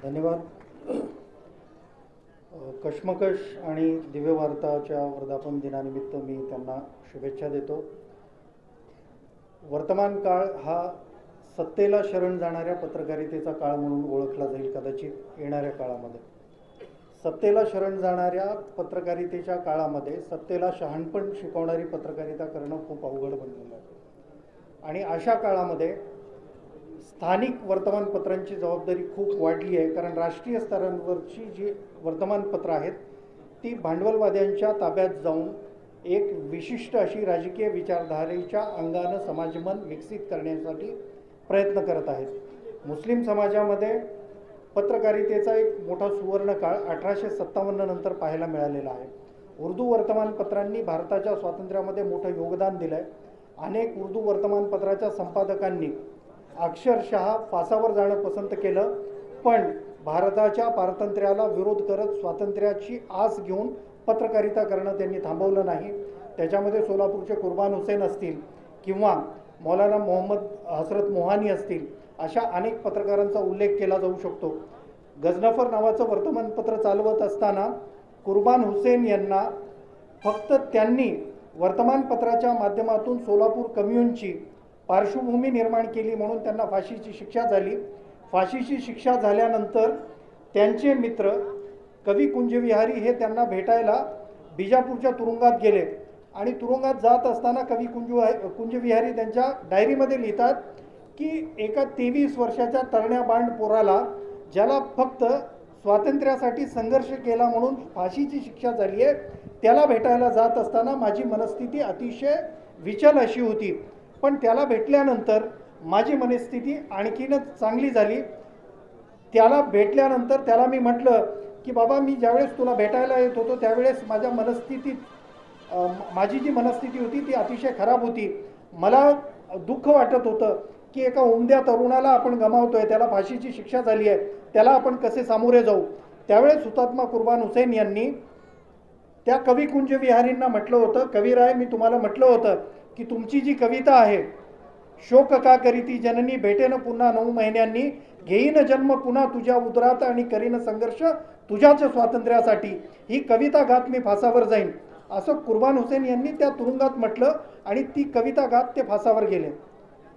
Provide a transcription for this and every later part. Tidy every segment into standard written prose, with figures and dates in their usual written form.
धन्यवाद. कश्मकश आणि दिव्य वार्ताच्या वर्धापन दिनानिमित्त मी त्यांना शुभेच्छा देतो. वर्तमान काळ हा सत्तेला शरण जाणाऱ्या पत्रकारितेचा काळ म्हणून ओळखला जाईल कदाचित येणाऱ्या काळामध्ये. सत्तेला शरण जाणाऱ्या पत्रकारितेच्या काळामध्ये सत्तेला शहाणपण शिकवणारी पत्रकारिता करणं खूप अवघड बनलेलं आहे. आणि अशा काळामध्ये स्थानिक वर्तमानपत्रांची जबाबदारी खूप वाढली आहे, कारण राष्ट्रीय स्तरांवरची जी वर्तमानपत्रं आहेत ती भांडवलवाद्यांच्या ताब्यात जाऊन एक विशिष्ट अशी राजकीय विचारधारेच्या अंगानं समाजमन विकसित करण्यासाठी प्रयत्न करत आहेत. मुस्लिम समाजामध्ये पत्रकारितेचा एक मोठा सुवर्ण काळ 1857 नंतर पाहायला मिळालेला आहे. उर्दू वर्तमानपत्रांनी भारताच्या स्वातंत्र्यामध्ये मोठं योगदान दिलं आहे. अनेक उर्दू वर्तमानपत्राच्या संपादकांनी अक्षरशः फासावर जाणं पसंत केलं, पण भारताच्या पारतंत्र्याला विरोध करत स्वातंत्र्याची आस घेऊन पत्रकारिता करणं त्यांनी थांबवलं नाही. त्याच्यामध्ये सोलापूरचे कुर्बान हुसेन असतील किंवा मौलाना मोहम्मद हसरत मोहानी असतील, अशा अनेक पत्रकारांचा उल्लेख केला जाऊ शकतो. गजनफर नावाचं वर्तमानपत्र चालवत असताना कुर्बान हुसेन यांना फक्त त्यांनी वर्तमानपत्राच्या माध्यमातून सोलापूर कम्युनची पार्श्वभूमी निर्माण केली म्हणून त्यांना फाशीची शिक्षा झाली. फाशीची शिक्षा झाल्यानंतर त्यांचे मित्र कवी कुंजविहारी हे त्यांना भेटायला बिजापूरच्या तुरुंगात गेले आणि तुरुंगात जात असताना कवी कुंजविहारी त्यांच्या डायरीमध्ये लिहितात की एका 23 वर्षाच्या तरण्या बांड पोराला, ज्याला फक्त स्वातंत्र्यासाठी संघर्ष केला म्हणून फाशीची शिक्षा झाली आहे, त्याला भेटायला जात असताना माझी मनस्थिती अतिशय विचल अशी होती, पण त्याला भेटल्यानंतर माझी मनस्थिती आणखीनच चांगली झाली. त्याला भेटल्यानंतर त्याला मी म्हटलं की बाबा, मी ज्यावेळेस तुला भेटायला येत होतो त्यावेळेस माझी जी मनस्थिती होती ती अतिशय खराब होती. मला दुःख वाटत होतं की एका उमद्या तरुणाला आपण गमावतोय, त्याला फाशीची शिक्षा झाली आहे, त्याला आपण कसे सामोरे जाऊ. त्यावेळेस हुतात्मा कुर्बान हुसेन यांनी त्या कवी कुंजविहारींना म्हटलं होतं, कविराय, मी तुम्हाला म्हटलं होतं की तुमची जी कविता आहे, शोक का करीती जननी, भेटेन पुन्हा 9 महिन्यांनी, घेईन जन्म पुन्हा तुझ्या उदरात आणि करीन संघर्ष तुझ्याच स्वातंत्र्यासाठी, ही कविता गात मी फासावर जाईन, असं कुर्बान हुसेन यांनी त्या तुरुंगात म्हटलं आणि ती कविता गात ते फासावर गेले.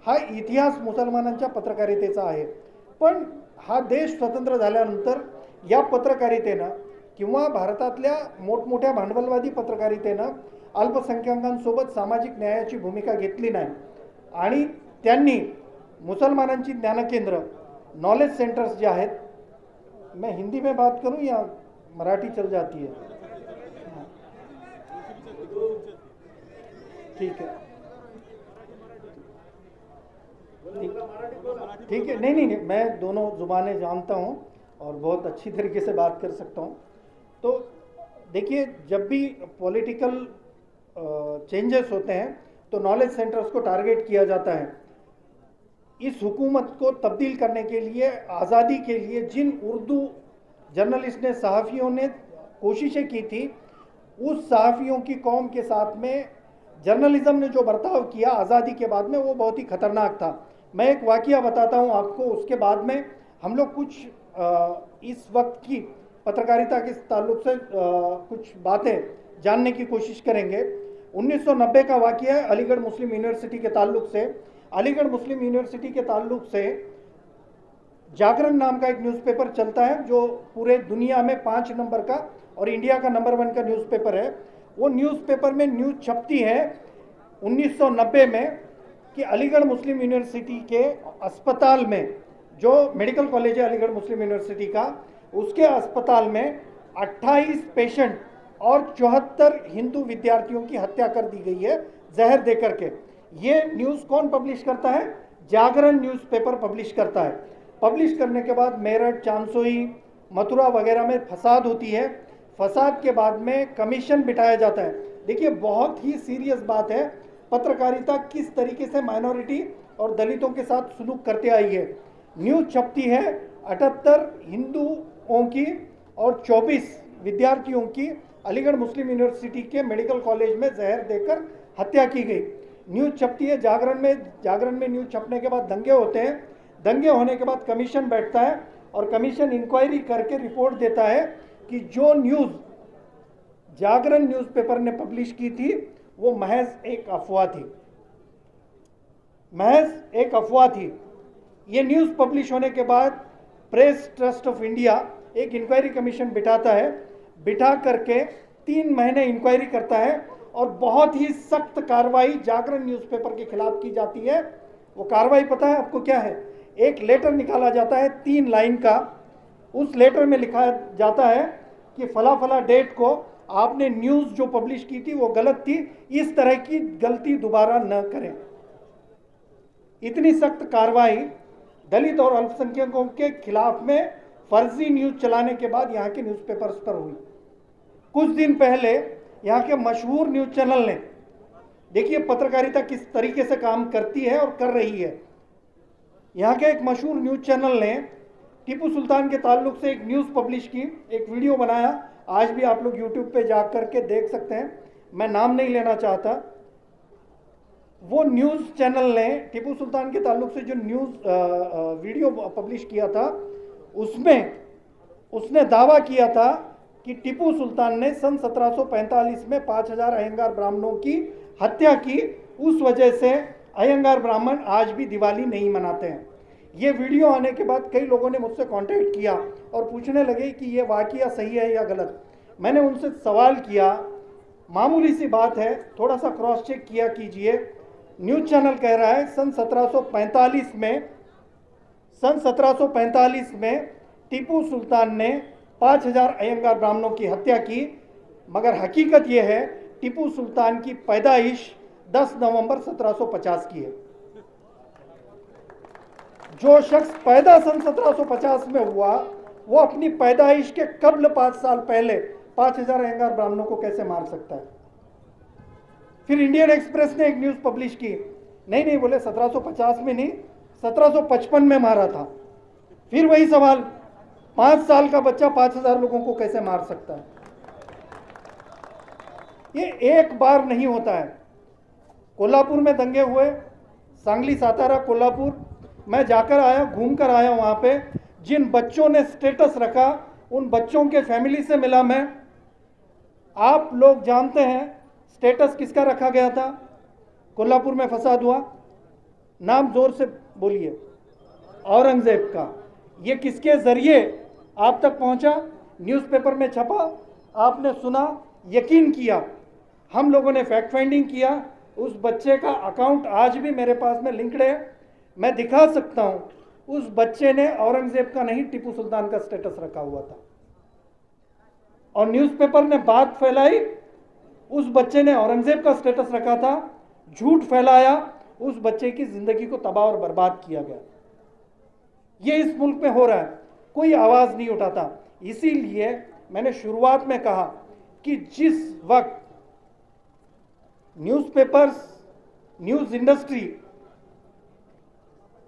हा इतिहास मुसलमानांच्या पत्रकारितेचा आहे. पण हा देश स्वतंत्र झाल्यानंतर या पत्रकारितेनं किंवा भारतातल्या मोठमोठ्या भांडवलवादी पत्रकारितेनं अल्पसंख्याकांसोबत सामाजिक न्यायाची भूमिका घेतली नाही आणि त्यांनी मुसलमानांची ज्ञानकेंद्र, नॉलेज सेंटर्स जे आहेत, मैं हिंदी में बात करूं या मराठी चल जाती है? ठीक है, ठीक है, नहीं, मैं दोनों ज़ुबानें जानता हूँ और बहुत अच्छी तरीके से बात कर सकता हूँ. तो देखिए, जब भी पॉलिटिकल चेंजेस होते हैं तो नॉलेज सेंटर्स को टारगेट किया जाता है. इस हुकूमत को तब्दील करने के लिए, आज़ादी के लिए जिन उर्दू जर्नलिस्ट ने, सहाफ़ियों ने कोशिशें की थी, उस सहाफ़ियों की कौम के साथ में जर्नलिज़्म ने जो बर्ताव किया आज़ादी के बाद में, वो बहुत ही ख़तरनाक था. मैं एक वाक़या बताता हूँ आपको, उसके बाद में हम लोग कुछ इस वक्त की पत्रकारिता के ताल्लुक से कुछ बातें जानने की कोशिश करेंगे. 1990 का वाक़या है अलीगढ़ मुस्लिम यूनिवर्सिटी के ताल्लुक से. अलीगढ़ मुस्लिम यूनिवर्सिटी के ताल्लुक से जागरण नाम का एक न्यूज़पेपर चलता है जो पूरे दुनिया में 5 नंबर का और इंडिया का नंबर 1 का न्यूज़पेपर है. वो न्यूज़पेपर में न्यूज़ छपती है 1990 में कि अलीगढ़ मुस्लिम यूनिवर्सिटी के अस्पताल में, जो मेडिकल कॉलेज है अलीगढ़ मुस्लिम यूनिवर्सिटी का, उसके अस्पताल में 28 पेशेंट और 74 हिंदू विद्यार्थियों की हत्या कर दी गई है जहर दे करके. ये न्यूज़ कौन पब्लिश करता है? जागरण न्यूज़पेपर पब्लिश करता है. पब्लिश करने के बाद मेरठ, चांदसोई, मथुरा वगैरह में फसाद होती है. फसाद के बाद में कमीशन बिठाया जाता है. देखिए, बहुत ही सीरियस बात है, पत्रकारिता किस तरीके से माइनॉरिटी और दलितों के साथ सलूक करते आई है. न्यूज़ छपती है 78 हिंदुओं की और 24 विद्यार्थियों की अलीगढ़ मुस्लिम यूनिवर्सिटी के मेडिकल कॉलेज में जहर देकर हत्या की गई. न्यूज़ छपती है जागरण में न्यूज़ छपने के बाद दंगे होते हैं. दंगे होने के बाद कमीशन बैठता है और कमीशन इंक्वायरी करके रिपोर्ट देता है कि जो न्यूज़ जागरण न्यूज़पेपर ने पब्लिश की थी वो महज एक अफवाह थी, महज एक अफवाह थी। ये न्यूज़ पब्लिश होने के बाद प्रेस ट्रस्ट ऑफ इंडिया एक इंक्वायरी कमीशन बिठाता है, बिठा करके 3 महीने इंक्वायरी करता है और बहुत ही सख्त कार्रवाई जागरण न्यूज़पेपर के खिलाफ की जाती है। वो कार्रवाई पता है आपको क्या है? एक लेटर निकाला जाता है 3 लाइन का, उस लेटर में लिखा जाता है कि फला फला डेट को आपने न्यूज़ जो पब्लिश की थी वो गलत थी, इस तरह की गलती दोबारा न करें। इतनी सख्त कार्रवाई दलित और अल्पसंख्यकों के खिलाफ में फर्जी न्यूज़ चलाने के बाद यहाँ के न्यूज़पेपर्स पर हुई। कुछ दिन पहले यहाँ के मशहूर न्यूज़ चैनल ने, देखिए पत्रकारिता किस तरीके से काम करती है और कर रही है, यहाँ के एक मशहूर न्यूज़ चैनल ने टीपू सुल्तान के ताल्लुक से एक न्यूज़ पब्लिश की, एक वीडियो बनाया। आज भी आप लोग यूट्यूब पे जा कर के देख सकते हैं, मैं नाम नहीं लेना चाहता। वो न्यूज़ चैनल ने टीपू सुल्तान के ताल्लुक से जो न्यूज़ वीडियो पब्लिश किया था, उसमें उसने दावा किया था कि टीपू सुल्तान ने सन 1745 में 5000 अयंगार ब्राह्मणों की हत्या की, उस वजह से अयंगार ब्राह्मण आज भी दिवाली नहीं मनाते हैं। ये वीडियो आने के बाद कई लोगों ने मुझसे कांटेक्ट किया और पूछने लगे कि ये वाकया सही है या गलत। मैंने उनसे सवाल किया, मामूली सी बात है, थोड़ा सा क्रॉस चेक किया कीजिए। न्यूज़ चैनल कह रहा है सन 1745 में टीपू सुल्तान ने 5000 अयंगार ब्राह्मणों की हत्या की, मगर हकीकत यह है टीपू सुल्तान की पैदाइश 10 नवंबर 1750 की है। जो शख्स पैदा सन 1750 में हुआ वो अपनी पैदाइश के कब्ल 5 साल पहले 5000 अयंगार ब्राह्मणों को कैसे मार सकता है? फिर इंडियन एक्सप्रेस ने एक न्यूज़ पब्लिश की, नहीं बोले 1750 में नहीं, 1755 में मारा था। फिर वही सवाल, 5 साल का बच्चा 5000 लोगों को कैसे मार सकता है? ये एक बार नहीं होता है। कोल्हापुर में दंगे हुए, सांगली, सातारा, कोल्हापुर, मैं जाकर आया, घूम कर आया। वहाँ पे जिन बच्चों ने स्टेटस रखा उन बच्चों के फैमिली से मिला मैं। आप लोग जानते हैं स्टेटस किसका रखा गया था? कोल्हापुर में फसाद हुआ, नाम जोर से बोलिए, औरंगजेब का। ये किसके जरिए आप तक पहुंचा? न्यूज़पेपर में छपा, आपने सुना, यकीन किया। हम लोगों ने फैक्ट फाइंडिंग किया, उस बच्चे का अकाउंट आज भी मेरे पास में लिंक्ड है, मैं दिखा सकता हूं। उस बच्चे ने औरंगजेब का नहीं, टीपू सुल्तान का स्टेटस रखा हुआ था और न्यूज़पेपर ने बात फैलाई, उस बच्चे ने औरंगजेब का स्टेटस रखा था, झूठ फैलाया, उस बच्चे की जिंदगी को तबाह और बर्बाद किया गया। ये इस मुल्क में हो रहा है, कोई आवाज नहीं उठाता। इसीलिए मैंने शुरुआत में कहा कि जिस वक्त न्यूज़पेपर्स, न्यूज़ इंडस्ट्री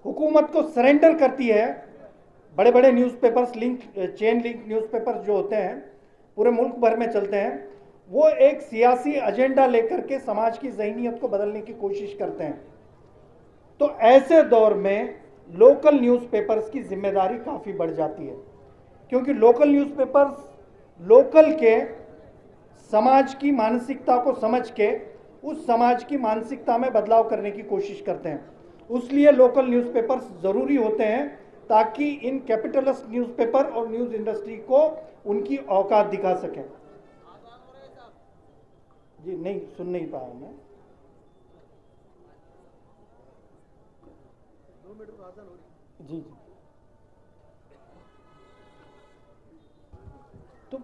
हुकूमत को सरेंडर करती है, बड़े बड़े न्यूज़पेपर्स, चेन लिंक न्यूज़पेपर्स जो होते हैं पूरे मुल्क भर में चलते हैं, वो एक सियासी एजेंडा लेकर के समाज की ज़हनियत को बदलने की कोशिश करते हैं। तो ऐसे दौर में लोकल न्यूज़पेपर्स की जिम्मेदारी काफ़ी बढ़ जाती है, क्योंकि लोकल न्यूज़पेपर्स लोकल के समाज की मानसिकता को समझ के उस समाज की मानसिकता में बदलाव करने की कोशिश करते हैं। उसलिए लोकल न्यूज़पेपर्स ज़रूरी होते हैं ताकि इन कैपिटलिस्ट न्यूज़पेपर और न्यूज़ इंडस्ट्री को उनकी औकात दिखा सकें। जी नहीं, सुन नहीं पाया मैं। 2 मिनट में आसान हो रही। जी। तो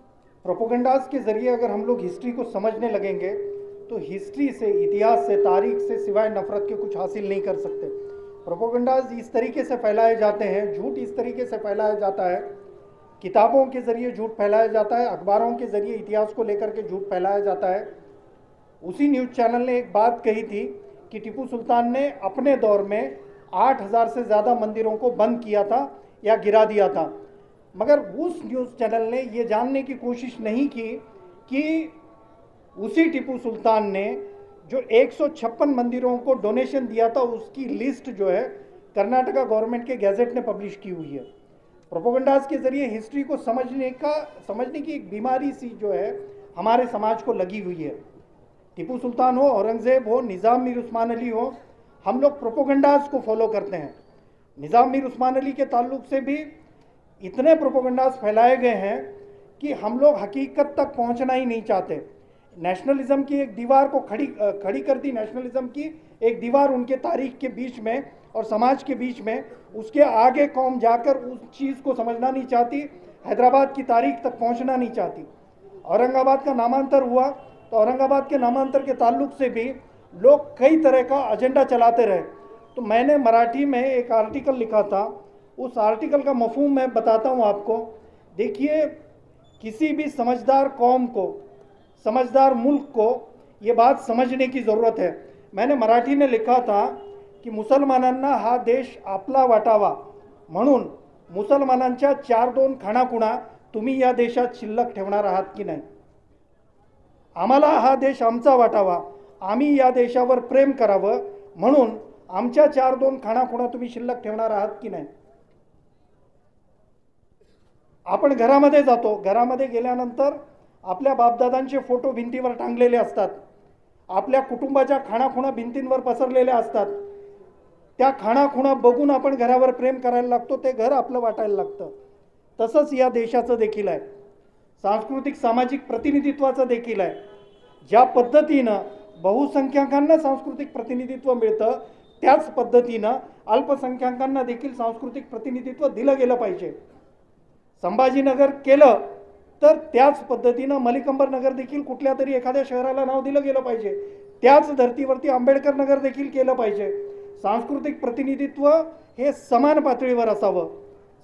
प्रोपोगंडास के जरिए अगर हम लोग हिस्ट्री को समझने लगेंगे तो हिस्ट्री से, इतिहास से, तारीख से सिवाय नफरत के कुछ हासिल नहीं कर सकते। प्रोपोगंडास इस तरीके से फैलाए जाते हैं, झूठ इस तरीके से फैलाया जाता है, किताबों के ज़रिए झूठ फैलाया जाता है, अखबारों के ज़रिए इतिहास को लेकर के झूठ फैलाया जाता है। उसी न्यूज़ चैनल ने एक बात कही थी कि टीपू सुल्तान ने अपने दौर में 8000 से ज़्यादा मंदिरों को बंद किया था या गिरा दिया था, मगर उस न्यूज़ चैनल ने ये जानने की कोशिश नहीं की कि उसी टीपू सुल्तान ने जो 156 मंदिरों को डोनेशन दिया था उसकी लिस्ट जो है कर्नाटका गवर्नमेंट के गैजेट ने पब्लिश की हुई है। प्रोपोगंडाज के ज़रिए हिस्ट्री को समझने की एक बीमारी सी जो है हमारे समाज को लगी हुई है। टीपू सुल्तान हो, औरंगज़ेब हो, निज़ाम मीर उस्मान अली हो, हम लोग प्रोपोगंडाज को फॉलो करते हैं। निज़ाम मीर उस्मान अली के ताल्लुक से भी इतने प्रोपोगंडाज फैलाए गए हैं कि हम लोग हकीकत तक पहुंचना ही नहीं चाहते। नेशनलिज्म की एक दीवार को खड़ी कर दी, नेशनलिज्म की एक दीवार उनके तारीख के बीच में और समाज के बीच में, उसके आगे कौम जाकर उस चीज़ को समझना नहीं चाहती, हैदराबाद की तारीख तक पहुंचना नहीं चाहती। औरंगाबाद का नामांतर हुआ तो औरंगाबाद के नामांतर के ताल्लुक से भी लोग कई तरह का एजेंडा चलाते रहे। तो मैंने मराठी में एक आर्टिकल लिखा था, उस आर्टिकल का मफहूम मैं बताता हूँ आपको। देखिए, किसी भी समझदार कौम को, समझदार मुल्क को ये बात समझने की ज़रूरत है। मैंने मराठी में लिखा था की मुसलमानांना हा देश आपला वाटावा म्हणून मुसलमानांच्या 4-2 खाणाखुणा तुम्ही या देशात शिल्लक ठेवणार आहात की नाही। आम्हाला हा देश आमचा वाटावा, आम्ही या देशावर प्रेम करावं म्हणून आमच्या 4-2 खाणाखुणा तुम्ही शिल्लक ठेवणार आहात की नाही। आपण घरामध्ये जातो, घरामध्ये गेल्यानंतर आपल्या बापदादांचे फोटो भिंतीवर टांगलेले असतात, आपल्या कुटुंबाच्या खाणाखुणा भिंतींवर पसरलेल्या असतात। त्या खाणाखुणा बघून आपण घरावर प्रेम करायला लागतो, ते घर आपलं वाटायला लागतं। तसंच या देशाचं देखील आहे, सांस्कृतिक सामाजिक प्रतिनिधित्वाचं देखील आहे। ज्या पद्धतीनं बहुसंख्याकांना सांस्कृतिक प्रतिनिधित्व मिळतं, त्याच पद्धतीनं अल्पसंख्याकांना देखील सांस्कृतिक प्रतिनिधित्व दिलं गेलं पाहिजे। संभाजीनगर केलं तर त्याच पद्धतीनं मलिकंबर नगर देखील कुठल्या तरी एखाद्या शहराला नाव दिलं गेलं पाहिजे, त्याच धर्तीवरती आंबेडकर नगर देखील केलं पाहिजे। सांस्कृतिक प्रतिनिधित्व हे समान पातळीवर असावं।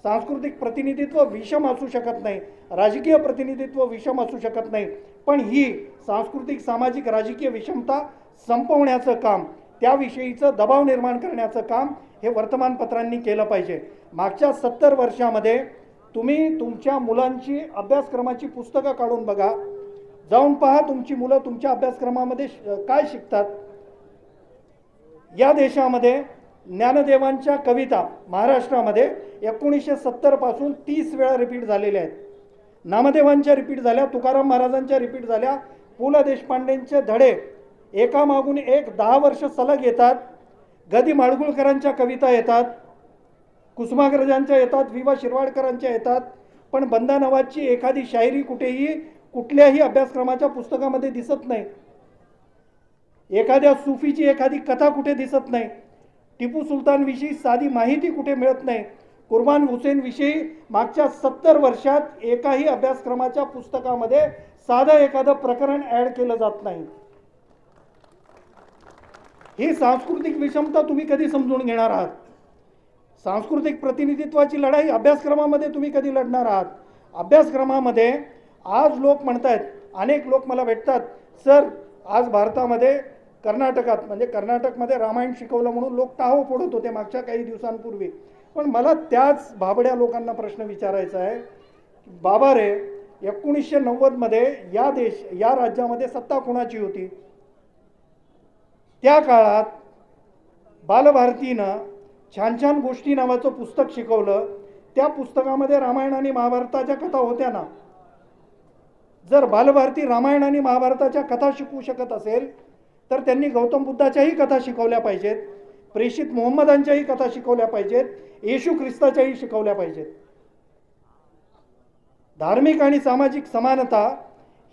सांस्कृतिक प्रतिनिधित्व विषम असू शकत नाही, राजकीय प्रतिनिधित्व विषम असू शकत नाही, पण ही सांस्कृतिक सामाजिक राजकीय विषमता संपवण्याचं काम, त्याविषयीचं दबाव निर्माण करण्याचं काम हे वर्तमानपत्रांनी केलं पाहिजे। मागच्या 70 वर्षामध्ये तुम्ही तुमच्या मुलांची अभ्यासक्रमाची पुस्तकं काढून बघा, जाऊन पहा तुमची मुलं तुमच्या अभ्यासक्रमामध्ये काय शिकतात। या देशामध्ये ज्ञानदेवांच्या कविता महाराष्ट्रामध्ये 1970 पासून 30 वेळा रिपीट झालेल्या आहेत। नामदेवांच्या रिपीट झाल्या, तुकाराम महाराजांच्या रिपीट झाल्या, पु ल देशपांडेंचे धडे एकामागून एक 10 वर्ष सलग येतात। गदी माडगुळकरांच्या कविता येतात, कुसुमाग्रजांच्या येतात, विवा शिरवाडकरांच्या येतात, पण बंदा नवाजची एखादी शायरी कुठेही कुठल्याही अभ्यासक्रमाच्या पुस्तकामध्ये दिसत नाही। एखाद्या सूफीची एखादी कथा कुठे दिसत नाही। टिपू सुलतान विषयी साधी माहिती कुठे मिळत नाही। कुर्बान हुसेन विषयी मागच्या 70 वर्षात एकाही अभ्यासक्रमाच्या पुस्तकामध्ये साधं एखादं प्रकरण ॲड केलं जात नाही। ही सांस्कृतिक विषमता तुम्ही कधी समजून घेणार आहात? सांस्कृतिक प्रतिनिधित्वाची लढाई अभ्यासक्रमामध्ये तुम्ही कधी लढणार आहात? अभ्यासक्रमामध्ये आज लोक म्हणतात, अनेक लोक मला भेटतात, सर आज भारतामध्ये कर्नाटकात म्हणजे कर्नाटकमध्ये रामायण शिकवलं म्हणून लोक टाहो फोडत होते मागच्या काही दिवसांपूर्वी। पण मला त्याच भाबड्या लोकांना प्रश्न विचारायचा आहे, बाबा रे 1990 मध्ये या राज्यामध्ये सत्ता कोणाची होती? त्या काळात बालभारतीनं छान छान गोष्टी नावाचं पुस्तक शिकवलं, त्या पुस्तकामध्ये रामायण आणि महाभारताच्या कथा होत्या ना। जर बालभारती रामायण आणि महाभारताच्या कथा शिकवू शकत असेल तर त्यांनी गौतम बुद्धाच्याही कथा शिकवल्या पाहिजेत, प्रेषित मोहम्मदांच्याही कथा शिकवल्या पाहिजेत, येशू ख्रिस्ताच्याही शिकवल्या पाहिजेत। धार्मिक आणि सामाजिक समानता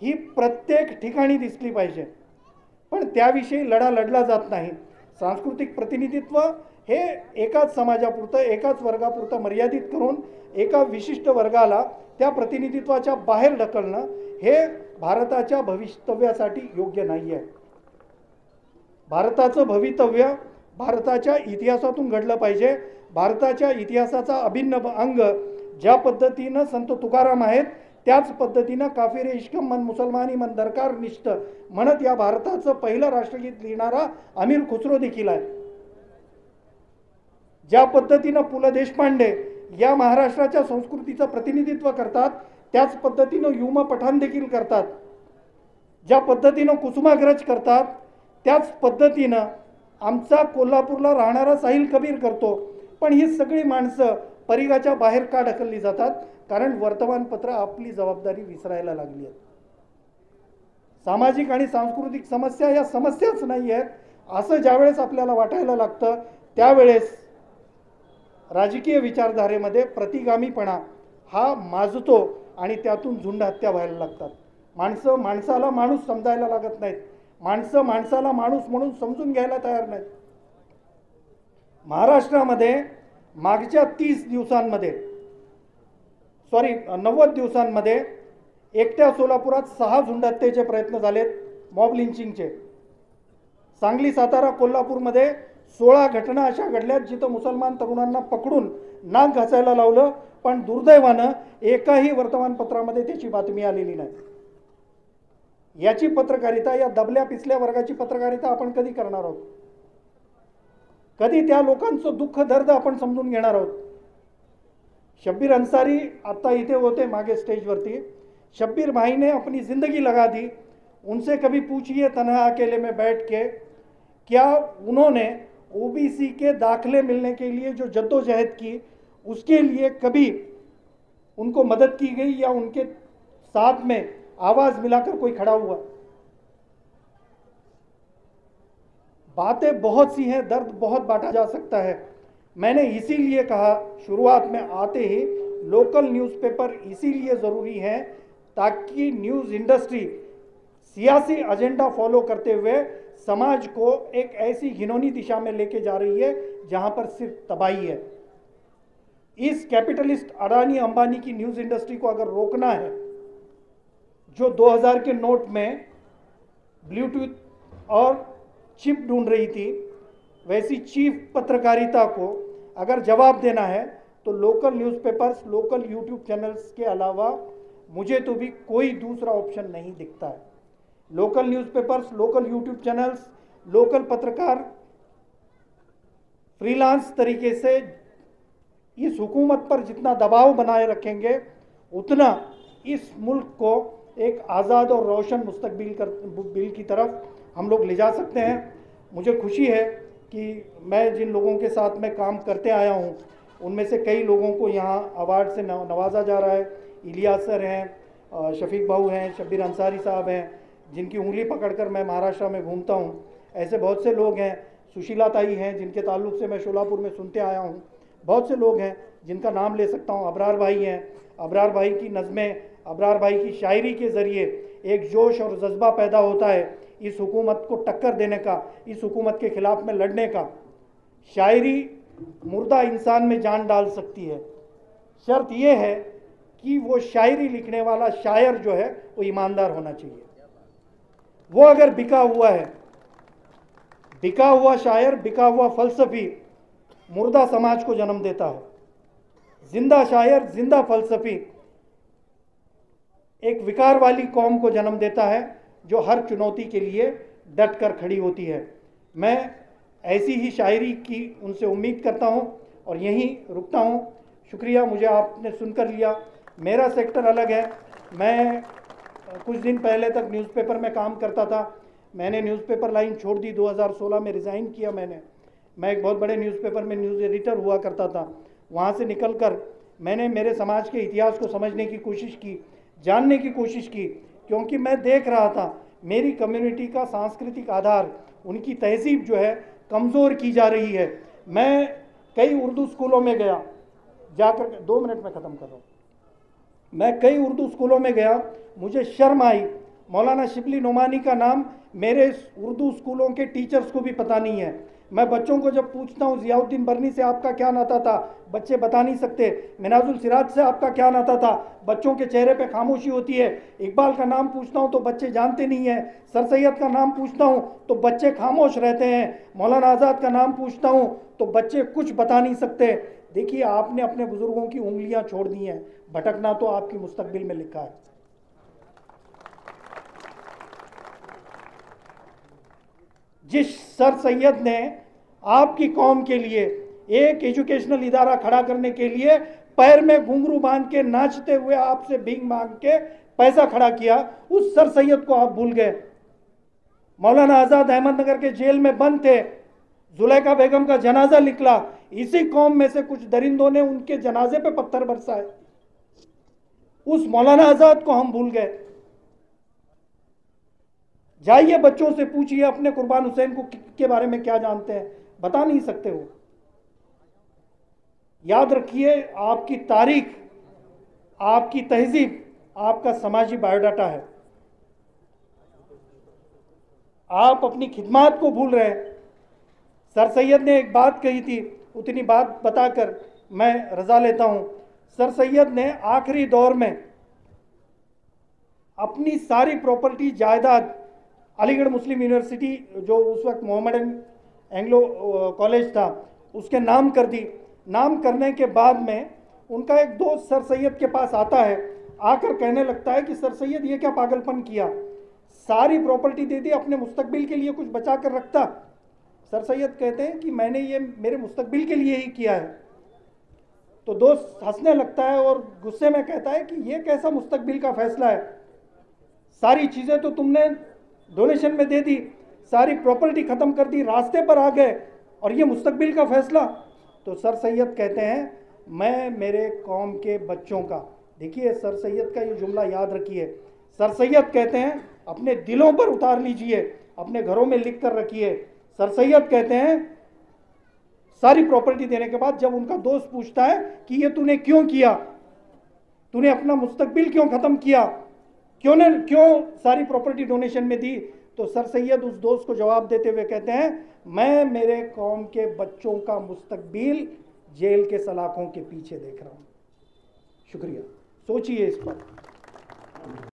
ही प्रत्येक ठिकाणी दिसली पाहिजे, पण त्याविषयी लढा लढला जात नाही। सांस्कृतिक प्रतिनिधित्व हे एकाच समाजापुरतं, एकाच वर्गापुरतं मर्यादित करून एका विशिष्ट वर्गाला त्या प्रतिनिधित्वाच्या बाहेर ढकलणं हे भारताच्या भवितव्यासाठी योग्य नाही आहे। भारताचं भवितव्य भारताच्या इतिहासातून घडलं पाहिजे। भारताच्या इतिहासाचा अभिन्न अंग ज्या पद्धतीनं संत तुकाराम आहेत, त्याच पद्धतीनं काफिर इश्कम मन मुसलमानी मन दरकार निष्ठ म्हणत या भारताचं पहिलं राष्ट्रगीत लिहिणारा अमीर खुसरो देखील आहे। ज्या पद्धतीनं पु ल देशपांडे या महाराष्ट्राच्या संस्कृतीचं प्रतिनिधित्व करतात, त्याच पद्धतीनं युमा पठाण देखील करतात। ज्या पद्धतीनं कुसुमाग्रज करतात, त्याच पद्धतीनं आमचा कोल्हापूरला राहणारा साहिल कबीर करतो। पण ही सगळी माणसं परिघाच्या बाहेर का ढकलली जातात? कारण वर्तमानपत्र आपली जबाबदारी विसरायला लागली आहेत. सामाजिक आणि सांस्कृतिक समस्या या समस्याच नाही आहेत असं ज्यावेळेस आपल्याला वाटायला लागतं त्यावेळेस राजकीय विचारधारेमध्ये प्रतिगामीपणा हा माजतो आणि त्यातून झुंड हत्या व्हायला लागतात. माणसं माणसाला माणूस समजायला लागत नाहीत. माणसं माणसाला माणूस म्हणून समजून घ्यायला तयार नाहीत. महाराष्ट्रामध्ये मागच्या 90 दिवसांमध्ये एकट्या सोलापुरात 6 झुंड हत्येचे प्रयत्न झालेत, मॉब लिंचिंगचे. सांगली, सातारा, कोल्हापूरमध्ये 16 घटना अशा घडल्यात जिथं मुसलमान तरुणांना पकडून नाक घासायला लावलं, पण दुर्दैवानं एकाही वर्तमानपत्रामध्ये त्याची बातमी आलेली नाही. याची पत्रकारिता, या दबल्या पिचल्या वर्गाची पत्रकारिता आपण कधी करणार आहोत? कधी त्या लोकांचं दुःख दर्द आपण समजून घेणार आहोत? शब्बीर अंसारी आता इथे होते मागे स्टेजवरती. शब्बीर भाई ने अपनी ज़िंदगी लगा दी. उनसे कभी पूछिए तन्हा अकेले में बैठ के, क्या उन्होंने ओबीसी के दाखले मिलने के लिए जो जद्दोजहद की उसके लिए कभी उनको मदद की गई या उनके साथ में आवाज़ मिलाकर कोई खड़ा हुआ? बातें बहुत सी हैं, दर्द बहुत बांटा जा सकता है. मैंने इसीलिए कहा शुरुआत में आते ही लोकल न्यूज़पेपर इसीलिए ज़रूरी हैं ताकि न्यूज़ इंडस्ट्री सियासी एजेंडा फॉलो करते हुए समाज को एक ऐसी घिनौनी दिशा में लेके जा रही है जहां पर सिर्फ तबाही है. इस कैपिटलिस्ट अडानी अंबानी की न्यूज़ इंडस्ट्री को अगर रोकना है, जो 2000 के नोट में ब्लूटूथ और चिप ढूंढ रही थी, वैसी चीफ पत्रकारिता को अगर जवाब देना है तो local newspapers, local YouTube channels के अलावा मुझे तो भी कोई दूसरा ऑप्शन नहीं दिखता है. Local newspapers, local YouTube channels, local पत्रकार फ्रीलांस तरीके से इस हुकूमत पर जितना दबाव बनाए रखेंगे उतना इस मुल्क को एक आज़ाद और रोशन मुस्तकबिल की तरफ हम लोग ले जा सकते हैं. मुझे खुशी है कि मैं जिन लोगों के साथ में काम करते आया हूँ उनमें से कई लोगों को यहाँ अवार्ड से नवाजा जा रहा है. इलियास सर हैं, शफीक भाऊ हैं, शब्बीर अंसारी साहब हैं, जिनकी उंगली पकड़कर मैं महाराष्ट्र में घूमता हूँ. ऐसे बहुत से लोग हैं. सुशीला ताई हैं जिनके ताल्लुक़ से मैं शोलापुर में सुनते आया हूँ. बहुत से लोग हैं जिनका नाम ले सकता हूँ. अबरार भाई हैं. अबरार भाई की नज़में, अबरार भाई की शायरी के ज़रिए एक जोश और जज्बा पैदा होता है इस हुकूमत को टक्कर देने का, इस हुकूमत के ख़िलाफ़ में लड़ने का. शायरी मुर्दा इंसान में जान डाल सकती है. शर्त यह है कि वो शायरी लिखने वाला शायर जो है वो ईमानदार होना चाहिए. वो अगर बिका हुआ है, बिका हुआ शायर, बिका हुआ फ़लसफ़ी मुर्दा समाज को जन्म देता है. जिंदा शायर, जिंदा फ़लसफ़ी एक विकार वाली कौम को जन्म देता है जो हर चुनौती के लिए डट कर खड़ी होती है. मैं ऐसी ही शायरी की उनसे उम्मीद करता हूं और यहीं रुकता हूं. शुक्रिया, मुझे आपने सुनकर लिया. मेरा सेक्टर अलग है. मैं कुछ दिन पहले तक न्यूज़पेपर में काम करता था. मैंने न्यूज़पेपर लाइन छोड़ दी. 2016 में रिज़ाइन किया मैंने. मैं एक बहुत बड़े न्यूज़पेपर में न्यूज़ एडिटर हुआ करता था. वहाँ से निकलकर मैंने मेरे समाज के इतिहास को समझने की कोशिश की, जानने की कोशिश की, क्योंकि मैं देख रहा था मेरी कम्युनिटी का सांस्कृतिक आधार, उनकी तहजीब जो है कमज़ोर की जा रही है. मैं कई उर्दू स्कूलों में गया, जाकर 2 मिनट में ख़त्म कर रहा हूँ. मैं कई उर्दू स्कूलों में गया. मुझे शर्म आई. मौलाना शिबली नोमानी का नाम मेरे उर्दू स्कूलों के टीचर्स को भी पता नहीं है. मैं बच्चों को जब पूछता हूँ ज़ियाउद्दीन बर्नी से आपका क्या नाता था, बच्चे बता नहीं सकते. मिनाजुल सिराज से आपका क्या नाता था, बच्चों के चेहरे पे खामोशी होती है. इकबाल का नाम पूछता हूँ तो बच्चे जानते नहीं हैं. सर सैयद का नाम पूछता हूँ तो बच्चे खामोश रहते हैं. मौलाना आज़ाद का नाम पूछता हूँ तो बच्चे कुछ बता नहीं सकते. देखिए, आपने अपने बुज़ुर्गों की उंगलियाँ छोड़ दी हैं. भटकना तो आपकी मुस्तकबिल में लिखा है. जिस सर सैयद ने आपकी कौम के लिए एक एजुकेशनल इदारा खड़ा करने के लिए पैर में घुंघरू बांध के नाचते हुए आपसे भीख मांग के पैसा खड़ा किया, उस सर सैयद को आप भूल गए. मौलाना आज़ाद अहमदनगर के जेल में बंद थे. जुलेखा बेगम का जनाजा निकला, इसी कौम में से कुछ दरिंदों ने उनके जनाजे पे पत्थर बरसाए। उस मौलाना आजाद को हम भूल गए। जाइए बच्चों से पूछिए अपने कुर्बान हुसैन को के बारे में क्या जानते हैं, बता नहीं सकते हो। याद रखिए, आपकी तारीख, आपकी तहजीब, आपका समाजी बायोडाटा है। आप अपनी खिदमत को भूल रहे हैं। सर सैयद ने एक बात कही थी, उतनी बात बताकर मैं रजा लेता हूं। सर सैयद ने आखिरी दौर में अपनी सारी प्रॉपर्टी जायदाद, अलीगढ़ मुस्लिम यूनिवर्सिटी जो उस वक्त मोहम्मदन एंग्लो कॉलेज था, उसके नाम कर दी। नाम करने के बाद में उनका एक दोस्त सर सैयद के पास आता है, आकर कहने लगता है कि सर सैयद ये क्या पागलपन किया, सारी प्रॉपर्टी दे दी, अपने मुस्तकबिल के लिए कुछ बचा कर रखता। सर सैयद कहते हैं कि मैंने ये मेरे मुस्तकबिल के लिए ही किया है। तो दोस्त हंसने लगता है और गुस्से में कहता है कि ये कैसा मुस्तकबिल का फैसला है, सारी चीज़ें तो तुमने डोनेशन में दे दी, सारी प्रॉपर्टी ख़त्म कर दी, रास्ते पर आ गए, और ये मुस्तकबिल का फैसला। तो सर सैयद कहते हैं मैं मेरे कौम के बच्चों का, देखिए सर सैयद का ये जुमला याद रखिए, सर सैयद कहते हैं अपने दिलों पर उतार लीजिए, अपने घरों में लिख कर रखिए। सर सैयद कहते हैं सारी प्रॉपर्टी देने के बाद जब उनका दोस्त पूछता है कि ये तूने क्यों किया, तूने अपना मुस्तकबिल क्यों ख़त्म किया, क्यों सारी प्रॉपर्टी डोनेशन में दी, तो सर सैयद उस दोस्त को जवाब देते हुए कहते हैं मैं मेरे कौम के बच्चों का मुस्तकबिल जेल के सलाखों के पीछे देख रहा हूं। शुक्रिया, सोचिए इस पर।